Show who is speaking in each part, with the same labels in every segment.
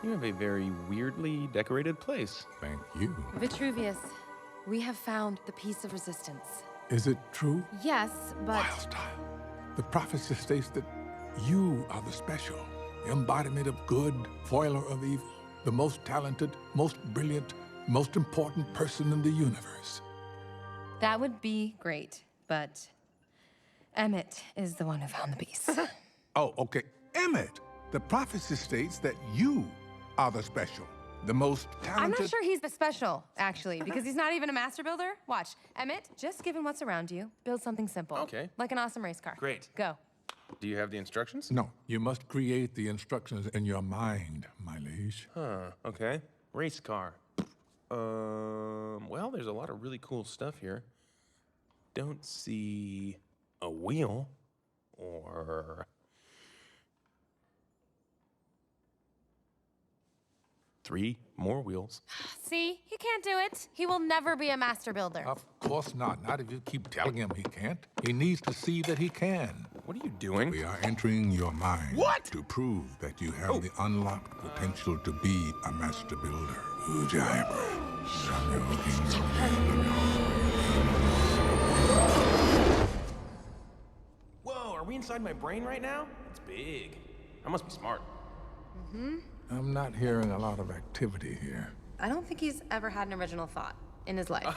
Speaker 1: You have a very weirdly decorated place.
Speaker 2: Thank you.
Speaker 3: Vitruvius, we have found the piece of resistance.
Speaker 2: Is it true?
Speaker 3: Yes, but...
Speaker 2: Wildstyle. The prophecy states that you are the special, embodiment of good, foiler of evil, the most talented, most brilliant, most important person in the universe.
Speaker 3: That would be great, but Emmett is the one who found the piece.
Speaker 2: Oh, okay. Emmett, the prophecy states that you are the special, the most talented...
Speaker 3: I'm not sure he's the special, actually, because he's not even a master builder. Watch, Emmett, just given what's around you, build something simple.
Speaker 1: Okay.
Speaker 3: Like an awesome race car.
Speaker 1: Great.
Speaker 3: Go.
Speaker 1: Do you have the instructions?
Speaker 2: No, you must create the instructions in your mind, my liege.
Speaker 1: Huh, okay. Race car. Well, there's a lot of really cool stuff here. Don't see a wheel or... 3 more wheels.
Speaker 3: See, he can't do it. He will never be a master builder.
Speaker 2: Of course not. Not if you keep telling him he can't. He needs to see that he can.
Speaker 1: What are you doing?
Speaker 2: We are entering your mind.
Speaker 1: What?
Speaker 2: To prove that you have the unlocked potential to be a master builder. Ujaiba.
Speaker 1: Whoa, are we inside my brain right now? It's big. I must be smart.
Speaker 2: I'm not hearing a lot of activity here.
Speaker 3: I don't think he's ever had an original thought in his life.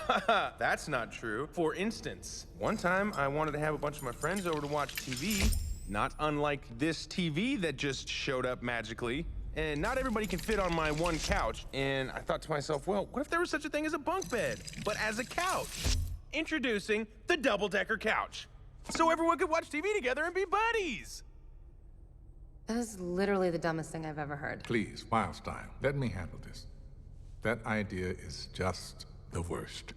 Speaker 1: That's not true. For instance, one time I wanted to have a bunch of my friends over to watch TV, not unlike this TV that just showed up magically. And not everybody can fit on my one couch. And I thought to myself, well, what if there was such a thing as a bunk bed, but as a couch? Introducing the double-decker couch. So everyone could watch TV together and be buddies.
Speaker 3: That is literally the dumbest thing I've ever heard.
Speaker 2: Please, Wildstyle, let me handle this. That idea is just the worst.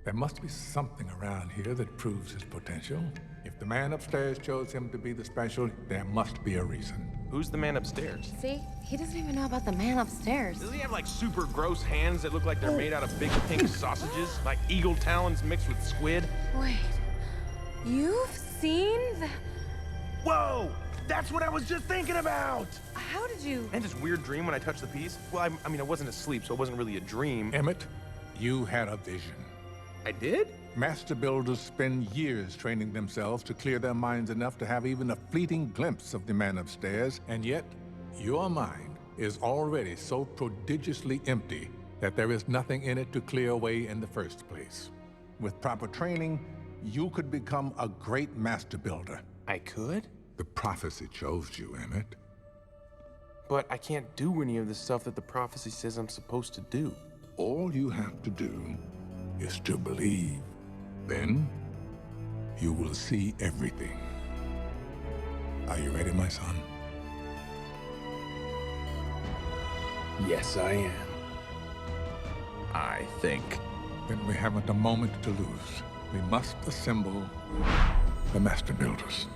Speaker 2: There must be something around here that proves his potential. If the man upstairs chose him to be the special, there must be a reason.
Speaker 1: Who's the man upstairs?
Speaker 3: See, he doesn't even know about the man upstairs.
Speaker 1: Does he have like super gross hands that look like they're made out of big pink sausages? Like eagle talons mixed with squid?
Speaker 3: Wait, you've seen the...
Speaker 1: Whoa! That's what I was just thinking about!
Speaker 3: How did you...
Speaker 1: I had this weird dream when I touched the piece. Well, I mean, I wasn't asleep, so it wasn't really a dream.
Speaker 2: Emmett, you had a vision.
Speaker 1: I did?
Speaker 2: Master builders spend years training themselves to clear their minds enough to have even a fleeting glimpse of the man upstairs, and yet your mind is already so prodigiously empty that there is nothing in it to clear away in the first place. With proper training, you could become a great master builder.
Speaker 1: I could?
Speaker 2: The prophecy chose you, Emmett.
Speaker 1: But I can't do any of the stuff that the prophecy says I'm supposed to do.
Speaker 2: All you have to do is to believe. Then, you will see everything. Are you ready, my son?
Speaker 1: Yes, I am. I think.
Speaker 2: Then we haven't a moment to lose. We must assemble the Master Builders.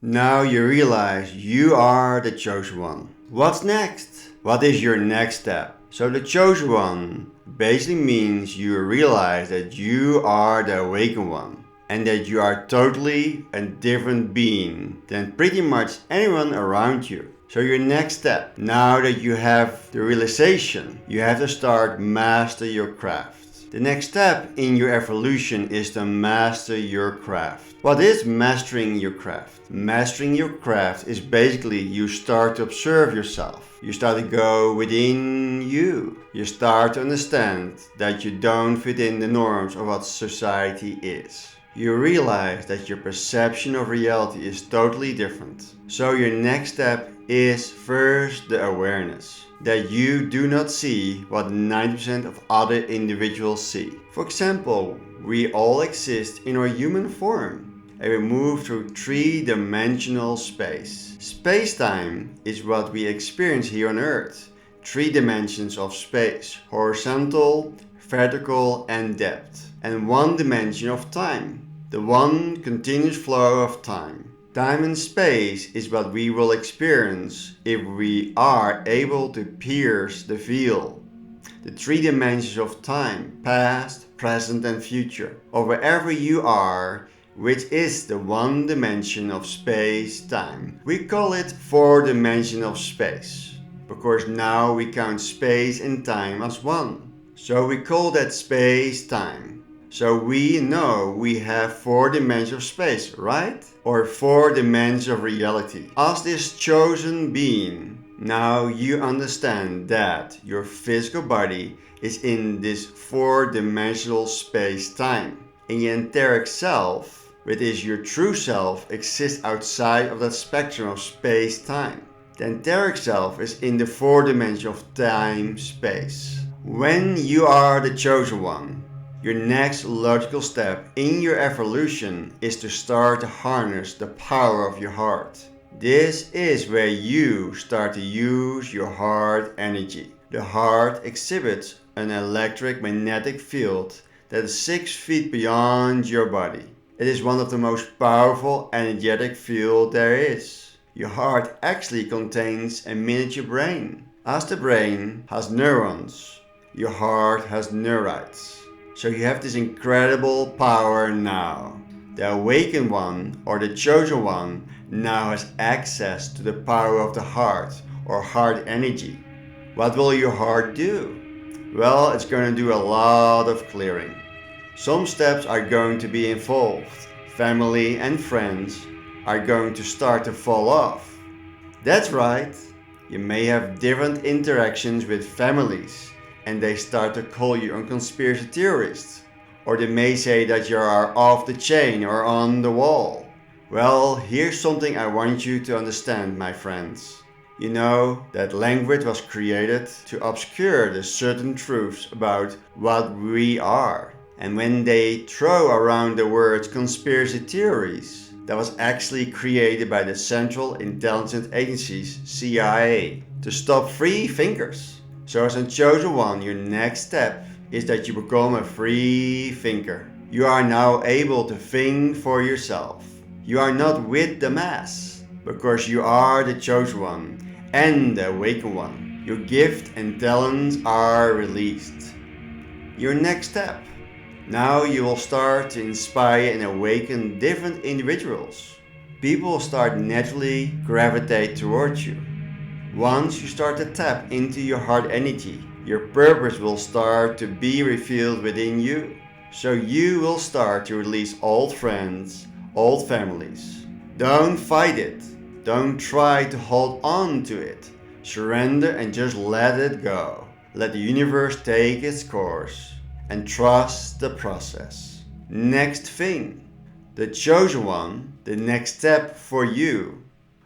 Speaker 4: Now you realize you are the chosen one. What's next? What is your next step? So the chosen one basically means you realize that you are the awakened one and that you are totally a different being than pretty much anyone around you. So your next step, now that you have the realization, you have to start master your craft. The next step in your evolution is to master your craft. What is mastering your craft? Mastering your craft is basically you start to observe yourself. You start to go within you. You start to understand that you don't fit in the norms of what society is. You realize that your perception of reality is totally different. So your next step is first the awareness that you do not see what 90% of other individuals see. For example, we all exist in our human form and we move through three-dimensional space. Space-time is what we experience here on Earth. 3 dimensions of space: horizontal, vertical and depth. And 1 dimension of time, the one continuous flow of time. Time and space is what we will experience if we are able to pierce the veil. The 3 dimensions of time, past, present and future, or wherever you are, which is the 1 dimension of space-time. We call it 4 dimension of space, because now we count space and time as one. So we call that space-time. So we know we have 4 dimensions of space, right? Or 4 dimensions of reality. As this chosen being, now you understand that your physical body is in this 4-dimensional space-time. And your etheric self, which is your true self, exists outside of that spectrum of space-time. The etheric self is in the 4 dimensions of time-space. When you are the chosen one, your next logical step in your evolution is to start to harness the power of your heart. This is where you start to use your heart energy. The heart exhibits an electric magnetic field that is 6 feet beyond your body. It is one of the most powerful energetic fields there is. Your heart actually contains a miniature brain. As the brain has neurons, your heart has neurites. So you have this incredible power now. The awakened one, or the chosen one, now has access to the power of the heart, or heart energy. What will your heart do? Well, it's going to do a lot of clearing. Some steps are going to be involved. Family and friends are going to start to fall off. That's right. You may have different interactions with families and they start to call you a conspiracy theorist. Or they may say that you are off the chain or on the wall. Well, here's something I want you to understand, my friends. You know that language was created to obscure the certain truths about what we are. And when they throw around the words conspiracy theories, that was actually created by the Central Intelligence Agency's CIA to stop free thinkers. So as a chosen one, your next step is that you become a free thinker. You are now able to think for yourself. You are not with the mass, because you are the chosen one and the awakened one. Your gift and talents are released. Your next step. Now you will start to inspire and awaken different individuals. People will start naturally gravitate towards you. Once you start to tap into your heart energy, your purpose will start to be revealed within you. So you will start to release old friends, old families. Don't fight it. Don't try to hold on to it. Surrender and just let it go. Let the universe take its course and trust the process. Next thing, the chosen one, the next step for you.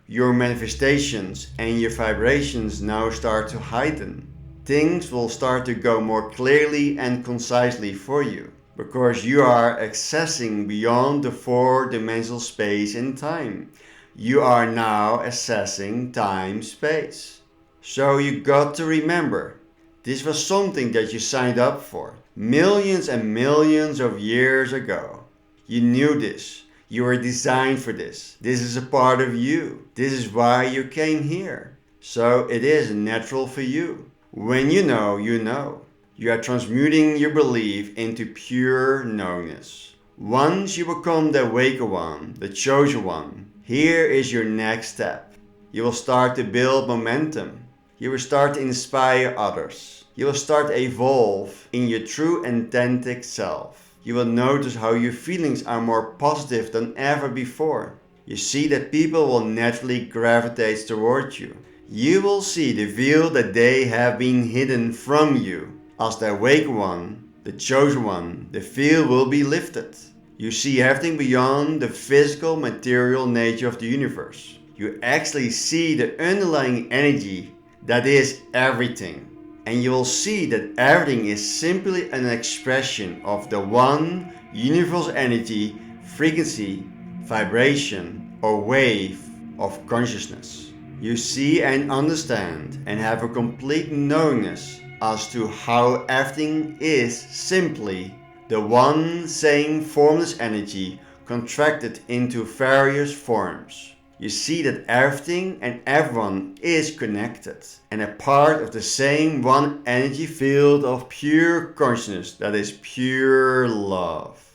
Speaker 4: Your manifestations and your vibrations now start to heighten. Things will start to go more clearly and concisely for you, because you are accessing beyond the 4-dimensional space and time. You are now accessing time-space. So you got to remember, this was something that you signed up for millions and millions of years ago. You knew this. You are designed for this. This is a part of you. This is why you came here. So it is natural for you. When you know, you know. You are transmuting your belief into pure knownness. Once you become the awakened one, the chosen one, here is your next step. You will start to build momentum. You will start to inspire others. You will start to evolve in your true authentic self. You will notice how your feelings are more positive than ever before. You see that people will naturally gravitate towards you. You will see the veil that they have been hidden from you. As the awakened one, the chosen one, the veil will be lifted. You see everything beyond the physical material nature of the universe. You actually see the underlying energy that is everything. And you will see that everything is simply an expression of the one universal energy, frequency, vibration, or wave of consciousness. You see and understand and have a complete knowingness as to how everything is simply the one same formless energy contracted into various forms. You see that everything and everyone is connected and a part of the same one energy field of pure consciousness that is pure love.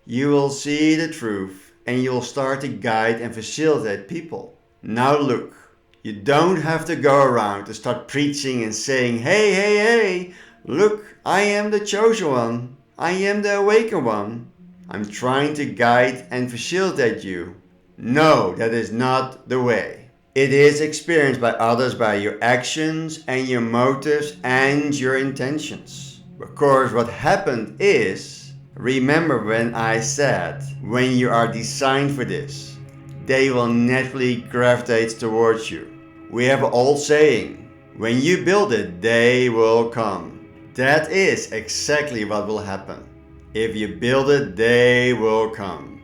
Speaker 4: You will see the truth and you will start to guide and facilitate people. Now look, you don't have to go around and start preaching and saying, hey, hey, hey, look, I am the chosen one. I am the awakened one. I'm trying to guide and facilitate you. No, that is not the way. It is experienced by others by your actions and your motives and your intentions. Of course, what happened is, remember when I said, when you are designed for this, they will naturally gravitate towards you. We have an old saying, when you build it, they will come. That is exactly what will happen. If you build it, they will come.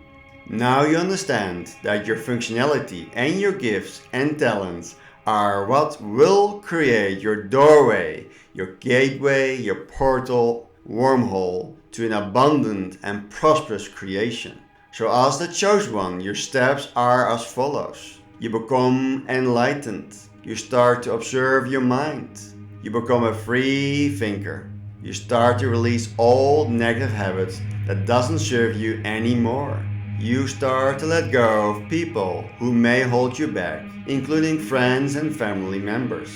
Speaker 4: Now you understand that your functionality and your gifts and talents are what will create your doorway, your gateway, your portal, wormhole to an abundant and prosperous creation. So as the chosen one, your steps are as follows. You become enlightened. You start to observe your mind. You become a free thinker. You start to release all negative habits that doesn't serve you anymore. You start to let go of people who may hold you back, including friends and family members.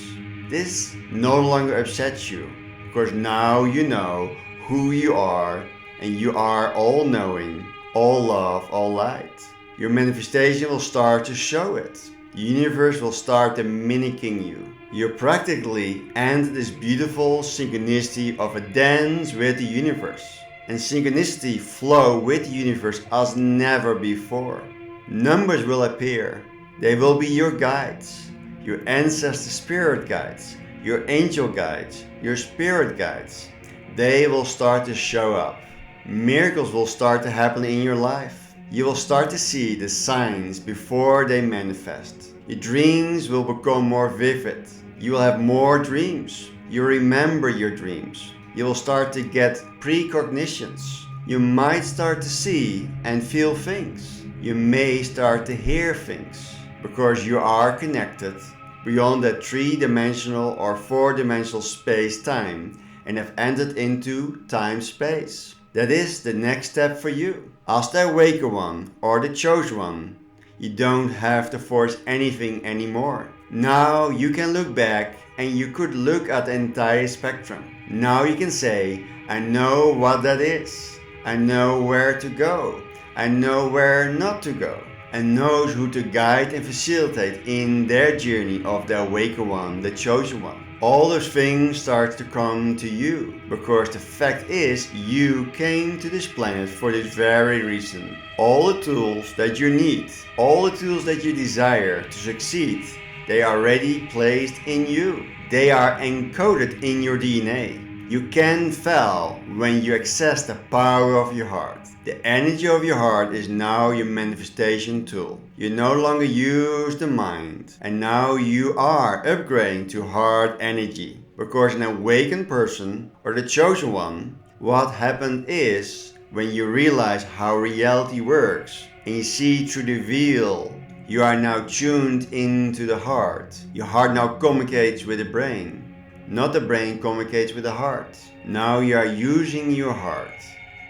Speaker 4: This no longer upsets you, because now you know who you are and you are all knowing, all love, all light. Your manifestation will start to show it. The universe will start mimicking you. You practically enter this beautiful synchronicity of a dance with the universe. And synchronicity flow with the universe as never before. Numbers will appear. They will be your guides, your ancestor spirit guides, your angel guides, your spirit guides. They will start to show up. Miracles will start to happen in your life. You will start to see the signs before they manifest. Your dreams will become more vivid. You will have more dreams. You remember your dreams. You will start to get precognitions. You might start to see and feel things. You may start to hear things because you are connected beyond that 3-dimensional or 4-dimensional space-time and have entered into time-space. That is the next step for you. As the awakened one or the chosen one, you don't have to force anything anymore. Now you can look back and you could look at the entire spectrum. Now you can say, I know what that is. I know where to go. I know where not to go. And knows who to guide and facilitate in their journey of the awakened one, the chosen one. All those things start to come to you because the fact is you came to this planet for this very reason. All the tools that you need, all the tools that you desire to succeed, they are already placed in you. They are encoded in your DNA. You can fail when you access the power of your heart. The energy of your heart is now your manifestation tool. You no longer use the mind, and now you are upgrading to heart energy. Because an awakened person, or the chosen one, what happened is, when you realize how reality works, and you see through the veil. You are now tuned into the heart. Your heart now communicates with the brain. Not the brain communicates with the heart. Now you are using your heart.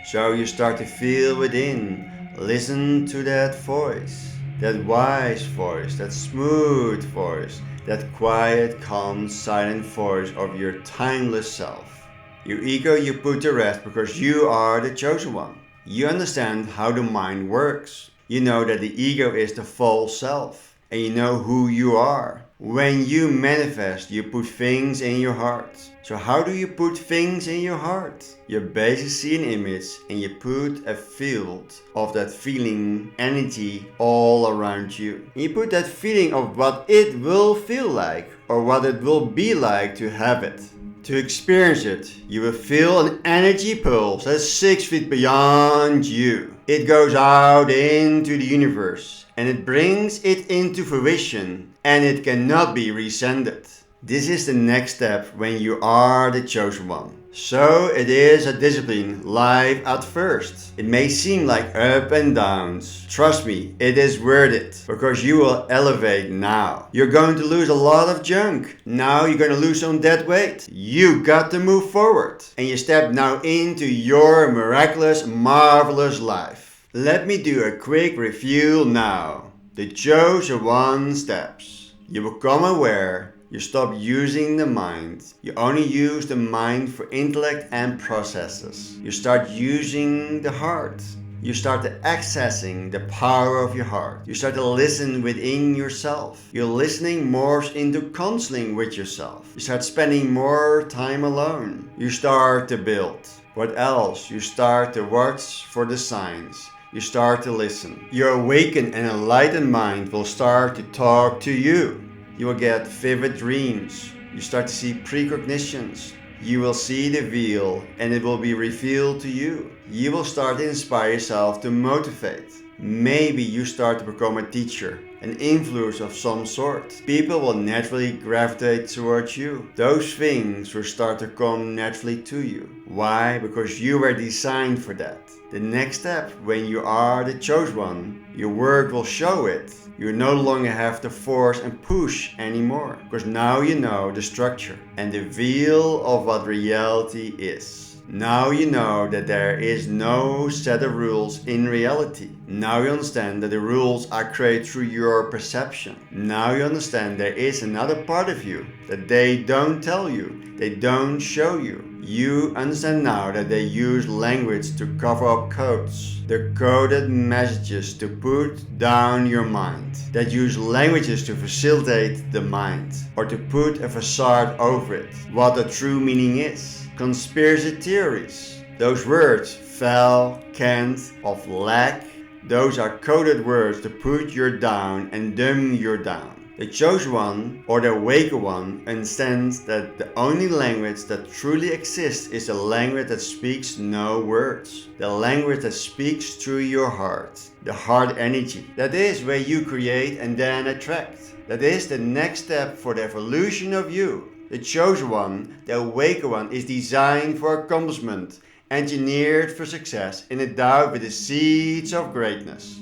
Speaker 4: So you start to feel within. Listen to that voice. That wise voice. That smooth voice. That quiet, calm, silent voice of your timeless self. Your ego you put to rest because you are the chosen one. You understand how the mind works. You know that the ego is the false self. And you know who you are. When you manifest, you put things in your heart. So how do you put things in your heart? You basically see an image and you put a field of that feeling, energy all around you. And you put that feeling of what it will feel like or what it will be like to have it. To experience it, you will feel an energy pulse that's 6 feet beyond you. It goes out into the universe and it brings it into fruition and it cannot be rescinded. This is the next step when you are the chosen one. So it is a discipline, life at first. It may seem like up and downs. Trust me, it is worth it, because you will elevate now. You're going to lose a lot of junk. Now you're going to lose some dead weight. You got to move forward. And you step now into your miraculous, marvelous life. Let me do a quick review now. The chosen one steps. You become aware. You stop using the mind. You only use the mind for intellect and processes. You start using the heart. You start accessing the power of your heart. You start to listen within yourself. Your listening morphs into counseling with yourself. You start spending more time alone. You start to build. What else? You start to watch for the signs. You start to listen. Your awakened and enlightened mind will start to talk to you. You will get vivid dreams. You start to see precognitions. You will see the veil and it will be revealed to you. You will start to inspire yourself to motivate. Maybe you start to become a teacher, an influencer of some sort. People will naturally gravitate towards you. Those things will start to come naturally to you. Why? Because you were designed for that. The next step, when you are the chosen one, your work will show it. You no longer have to force and push anymore, because now you know the structure and the veil of what reality is. Now you know that there is no set of rules in reality. Now you understand that the rules are created through your perception. Now you understand there is another part of you that they don't tell you, they don't show you. You understand now that they use language to cover up codes. The coded messages to put down your mind. That use languages to facilitate the mind. Or to put a facade over it. What the true meaning is. Conspiracy theories. Those words, fell, can't, of lack. Those are coded words to put you down and dumb you down. The chosen one, or the awakened one, understands that the only language that truly exists is the language that speaks no words. The language that speaks through your heart. The heart energy. That is where you create and then attract. That is the next step for the evolution of you. The chosen one, the awakened one, is designed for accomplishment, engineered for success, and endowed with the seeds of greatness.